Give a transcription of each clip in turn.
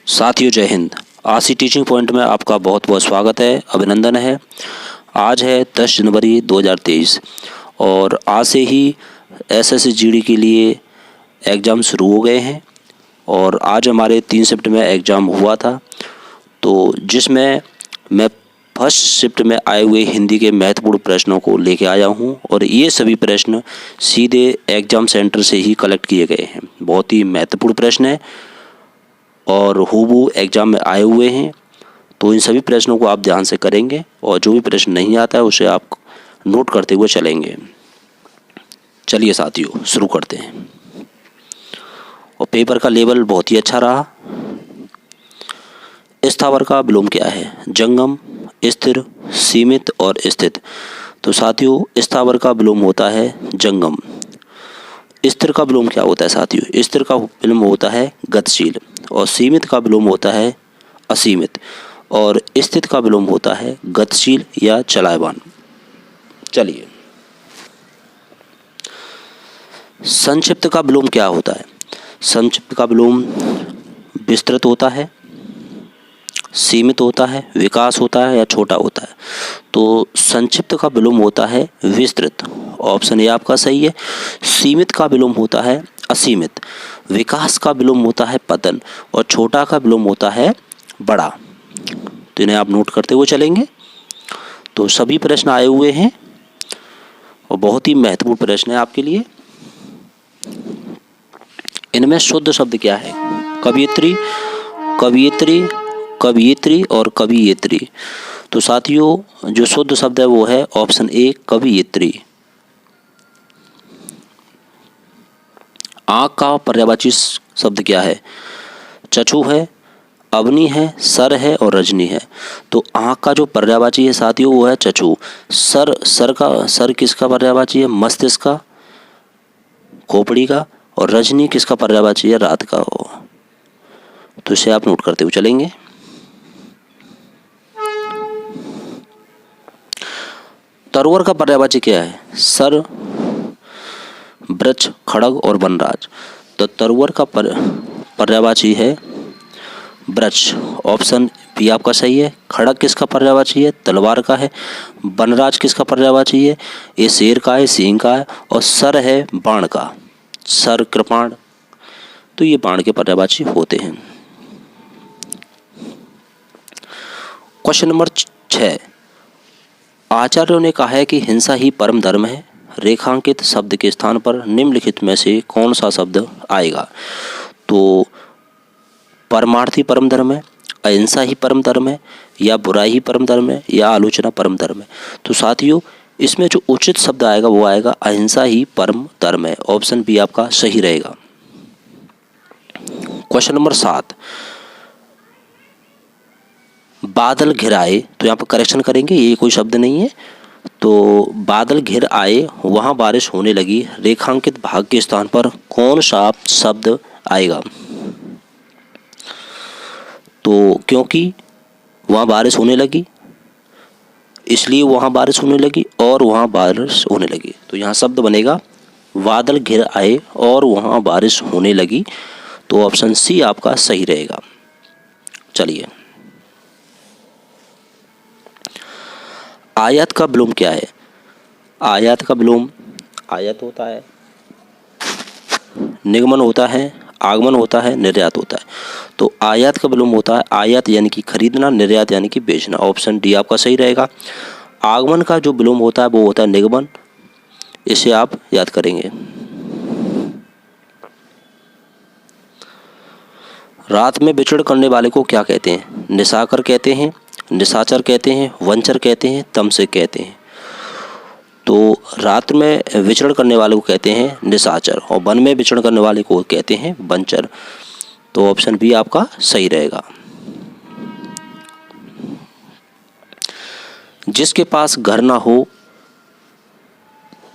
साथियों जय हिंद। आशी टीचिंग पॉइंट में आपका बहुत बहुत स्वागत है, अभिनंदन है। आज है 10 जनवरी 2023 और आज से ही एसएससी जीडी के लिए एग्ज़ाम शुरू हो गए हैं। और आज हमारे 3 शिफ्ट में एग्ज़ाम हुआ था, तो जिसमें मैं फर्स्ट शिफ्ट में आए हुए हिंदी के महत्वपूर्ण प्रश्नों को लेके आया हूं और ये सभी प्रश्न सीधे एग्ज़ाम सेंटर से ही कलेक्ट किए गए हैं। बहुत ही महत्वपूर्ण प्रश्न है और हूबहू एग्ज़ाम में आए हुए हैं, तो इन सभी प्रश्नों को आप ध्यान से करेंगे और जो भी प्रश्न नहीं आता है उसे आप नोट करते हुए चलेंगे। चलिए साथियों शुरू करते हैं। और पेपर का लेवल बहुत ही अच्छा रहा। स्थावर का विलोम क्या है? जंगम, स्थिर, सीमित और स्थित। तो साथियों स्थावर का विलोम होता है जंगम। स्थिर का विलोम क्या होता है साथियों? स्थिर का विलोम होता है गतिशील और सीमित का विलोम होता है असीमित और स्थित का विलोम होता है गतिशील या चलायमान। चलिए, संक्षिप्त का विलोम क्या होता है? संक्षिप्त का विलोम विस्तृत होता है, सीमित होता है, विकास होता है या छोटा होता है। तो संक्षिप्त का विलोम होता है विस्तृत, ऑप्शन ए आपका सही है। सीमित का विलोम होता है असीमित, विकास का विलोम होता है पतन और छोटा का विलोम होता है बड़ा। तो इन्हें आप नोट करते हुए चलेंगे। तो सभी प्रश्न आए हुए हैं और बहुत ही महत्वपूर्ण प्रश्न है आपके लिए। इनमें शुद्ध शब्द क्या है? कवियत्री, कवियत्री, कवियत्री और कवियत्री। तो साथियों जो शुद्ध शब्द है वो है ऑप्शन ए कवियत्री। आँख का पर्यायवाची शब्द क्या है? चक्षु है, अवनी है, सर है और रजनी है। तो आँख का जो पर्यायवाची है साथियों वो है चक्षु। सर किसका पर्यायवाची है? मस्तिष्क का, खोपड़ी का। और रजनी किसका पर्यायवाची है? रात का हो। तो इसे आप नोट करते हुए चलेंगे। तरोवर का पर्यायवाची क्या है? सर, वृक्ष, खड़ग और वनराज। तो तरोवर का पर्यायवाची है वृक्ष, ऑप्शन बी आपका सही है। खड़ग किसका पर्यायवाची है? तलवार का है। वनराज किसका पर्यायवाची है? ये शेर का है, सिंह का है। और सर है बाण का, सर कृपाण। तो ये बाण के पर्यायवाची होते हैं। क्वेश्चन नंबर 6, आचार्यों ने कहा है कि हिंसा ही परम धर्म है। रेखांकित शब्द के स्थान पर निम्नलिखित में से कौन सा शब्द आएगा? तो परमार्थी परम धर्म है, अहिंसा ही परम धर्म है, या बुराई ही परम धर्म है, या आलोचना परम धर्म है। तो साथियों इसमें जो उचित शब्द आएगा वो आएगा अहिंसा ही परम धर्म है। ऑप्शन बी आपका सही रहेगा। क्वेश्चन नंबर 7, बादल घिर आए। तो यहाँ पर करेक्शन करेंगे, ये कोई शब्द नहीं है। तो बादल घिर आए, वहां बारिश होने लगी। रेखांकित भाग के स्थान पर कौन सा शब्द आएगा? तो क्योंकि वहां बारिश होने लगी इसलिए वहां बारिश होने लगी और वहां बारिश होने लगी। तो यहाँ शब्द बनेगा बादल घिर आए और वहां बारिश होने लगी। तो ऑप्शन सी आपका सही रहेगा। चलिए, आयत का विलोम क्या है? आयत का विलोम आयत होता है, निगमन होता है, आगमन होता है, निर्यात होता है। तो आयात का विलोम होता है आयात यानी कि खरीदना, निर्यात यानी कि बेचना। ऑप्शन डी आपका सही रहेगा। आगमन का जो विलोम होता है वो होता है निगमन। इसे आप याद करेंगे। रात में विचरण करने वाले को क्या कहते हैं? निशाकर कहते हैं, निशाचर कहते हैं, वंचर कहते हैं, तमसे कहते हैं। तो रात में विचरण करने वाले को कहते हैं निशाचर और वन में विचरण करने वाले को कहते हैं वंचर। तो ऑप्शन बी आपका सही रहेगा। जिसके पास घर ना हो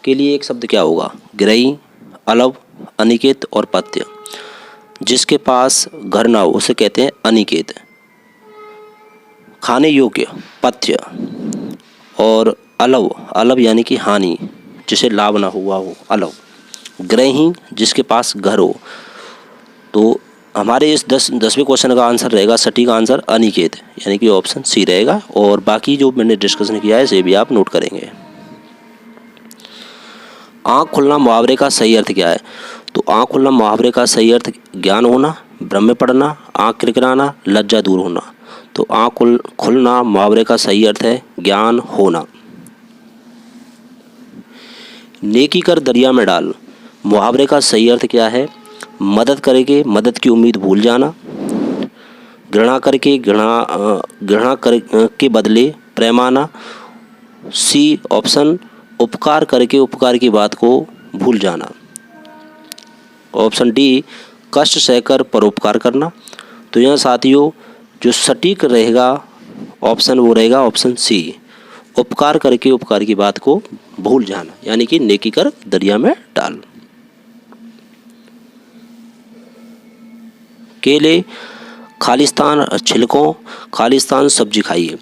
के लिए एक शब्द क्या होगा? गृही, अलव, अनिकेत और पथ्य। जिसके पास घर ना हो उसे कहते हैं अनिकेत। खाने योग्य पथ्य और अलव, अलव यानी कि हानि, जिसे लाभ ना हुआ हो, अलव। गृही जिसके पास घर हो, तो हमारे इस 10वें क्वेश्चन का आंसर रहेगा, सटीक आंसर अनिकेत, यानी कि ऑप्शन सी रहेगा। और बाकी जो मैंने डिस्कशन किया है इसे भी आप नोट करेंगे। आँख खुलना मुहावरे का सही अर्थ क्या है? तो आँख खुलना मुहावरे का सही अर्थ ज्ञान होना, भ्रम में पड़ना, आँख किरकिराना, लज्जा दूर होना। तो आँख खुलना मुहावरे का सही अर्थ है ज्ञान होना। नेकी कर दरिया में डाल मुहावरे का सही अर्थ क्या है? मदद करके मदद की उम्मीद भूल जाना, घृणा करके घृणा कर के बदले प्रेम आना। सी ऑप्शन, उपकार करके उपकार की बात को भूल जाना। ऑप्शन डी, कष्ट सहकर परोपकार करना। तो यहाँ साथियों जो सटीक रहेगा ऑप्शन वो रहेगा ऑप्शन सी, उपकार करके उपकार की बात को भूल जाना, यानी कि नेकी कर दरिया में डाल। केले खालिस्तान छिलकों, खालिस्तान सब्जी खाइए।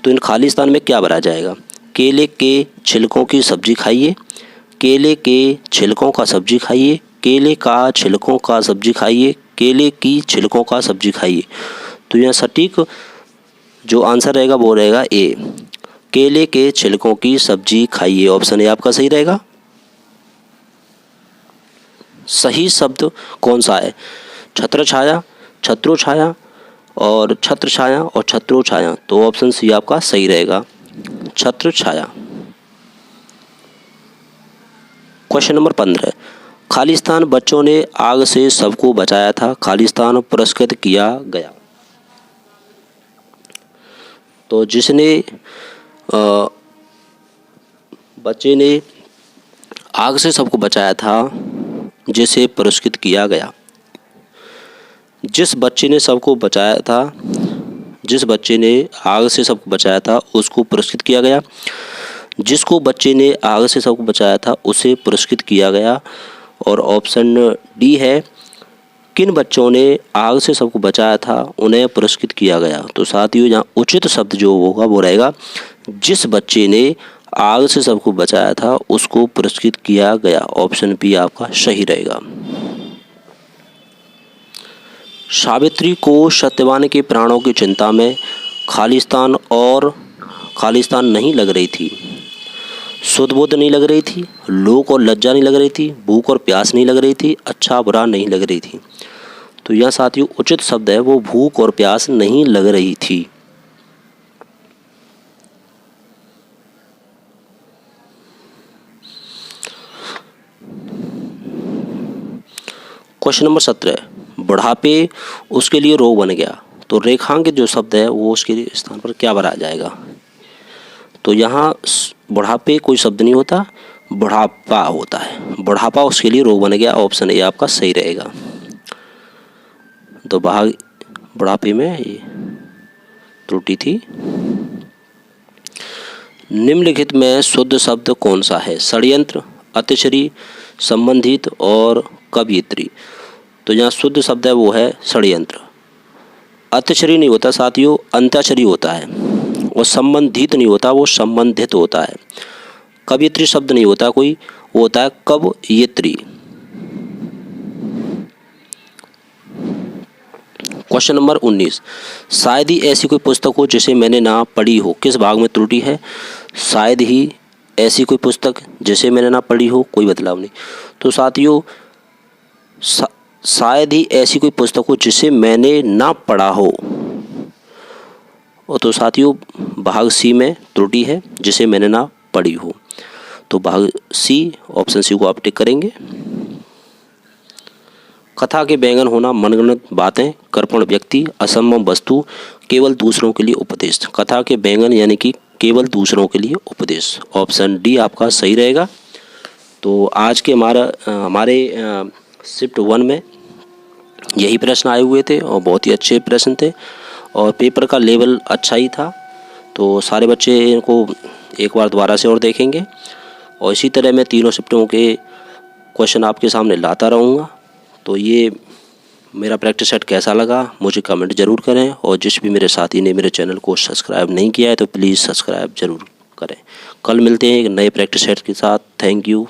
तो इन खालिस्तान में क्या भरा जाएगा? केले के छिलकों की सब्जी खाइए, केले के छिलकों का सब्जी खाइए, केले का छिलकों का सब्जी खाइए, केले की छिलकों का सब्जी खाइए। तो यह सटीक जो आंसर रहेगा वो रहेगा ए, केले के छिलकों की सब्जी खाइए। ऑप्शन ए आपका सही रहेगा। सही शब्द कौन सा है? छत्र छाया, छत्रो छाया और छत्र छाया और छत्रो छाया। तो ऑप्शन सी आपका सही रहेगा, छत्र छाया। क्वेश्चन नंबर 15, खालिस्तान बच्चों ने आग से सबको बचाया था, खालिस्तान पुरस्कृत किया गया। तो जिसने बच्चे ने आग से सबको बचाया था जिसे पुरस्कृत किया गया। जिस बच्चे ने सबको बचाया था, जिस बच्चे ने आग से सबको बचाया था उसको पुरस्कृत किया गया। जिसको बच्चे ने आग से सबको बचाया था उसे पुरस्कृत किया गया। और ऑप्शन डी है, किन बच्चों ने आग से सबको बचाया था उन्हें पुरस्कृत किया गया। तो साथियों यहाँ उचित शब्द जो होगा वो रहेगा, जिस बच्चे ने आग से सबको बचाया था उसको पुरस्कृत किया गया। ऑप्शन बी आपका सही रहेगा। सावित्री को सत्यवान के प्राणों की चिंता में खालिस्तान नहीं लग रही थी, सुध बुध नहीं लग रही थी, लोक और लज्जा नहीं लग रही थी, भूख और प्यास नहीं लग रही थी, अच्छा बुरा नहीं लग रही थी। तो यह साथियों उचित शब्द है वो भूख और प्यास नहीं लग रही थी। क्वेश्चन नंबर 17, बुढ़ापे उसके लिए रोग बन गया। तो रेखांकित जो शब्द है वो उसके स्थान पर क्या भरा जाएगा? तो यहाँ बुढ़ापे कोई शब्द नहीं होता, बुढ़ापा होता है, बुढ़ापा उसके लिए रोग बन गया। ऑप्शन ए आपका सही रहेगा। तो बुढ़ापे में ये त्रुटि थी। निम्नलिखित में शुद्ध शब्द कौन सा है? षड्यंत्र, अतिश्री, संबंधित और कवियत्री। तो यहाँ शुद्ध शब्द है वो है षड्यंत्र। अतिश्री नहीं होता साथियों, अंत्याक्षरी होता है। और संबंधित नहीं होता, वो संबंधित होता है। कवियत्री शब्द नहीं होता कोई, वो होता है कवयित्री। क्वेश्चन नंबर 19, शायद ही ऐसी कोई पुस्तक हो जिसे मैंने ना पढ़ी हो। किस भाग में त्रुटि है? शायद ही ऐसी कोई पुस्तक जिसे मैंने ना पढ़ी हो, कोई बदलाव नहीं। तो साथियों शायद ही ऐसी कोई पुस्तक हो जिसे मैंने ना पढ़ा हो, और तो साथियों भाग सी में त्रुटि है, जिसे मैंने ना पढ़ी हो। तो भाग सी, ऑप्शन सी को आप टिक करेंगे। कथा के बैंगन होना मनगढ़ंत बातें, कर्पण व्यक्ति, असंभव वस्तु, केवल दूसरों के लिए उपदेश। कथा के बैंगन यानी कि केवल दूसरों के लिए उपदेश। ऑप्शन डी आपका सही रहेगा। तो आज के हमारे शिफ्ट 1 में यही प्रश्न आए हुए थे और बहुत ही अच्छे प्रश्न थे और पेपर का लेवल अच्छा ही था। तो सारे बच्चे इनको एक बार दोबारा से और देखेंगे और इसी तरह मैं तीनों शिफ्टों के क्वेश्चन आपके सामने लाता रहूँगा। तो ये मेरा प्रैक्टिस सेट कैसा लगा मुझे कमेंट ज़रूर करें, और जिस भी मेरे साथी ने मेरे चैनल को सब्सक्राइब नहीं किया है तो प्लीज़ सब्सक्राइब ज़रूर करें। कल मिलते हैं एक नए प्रैक्टिस सेट के साथ। Thank you.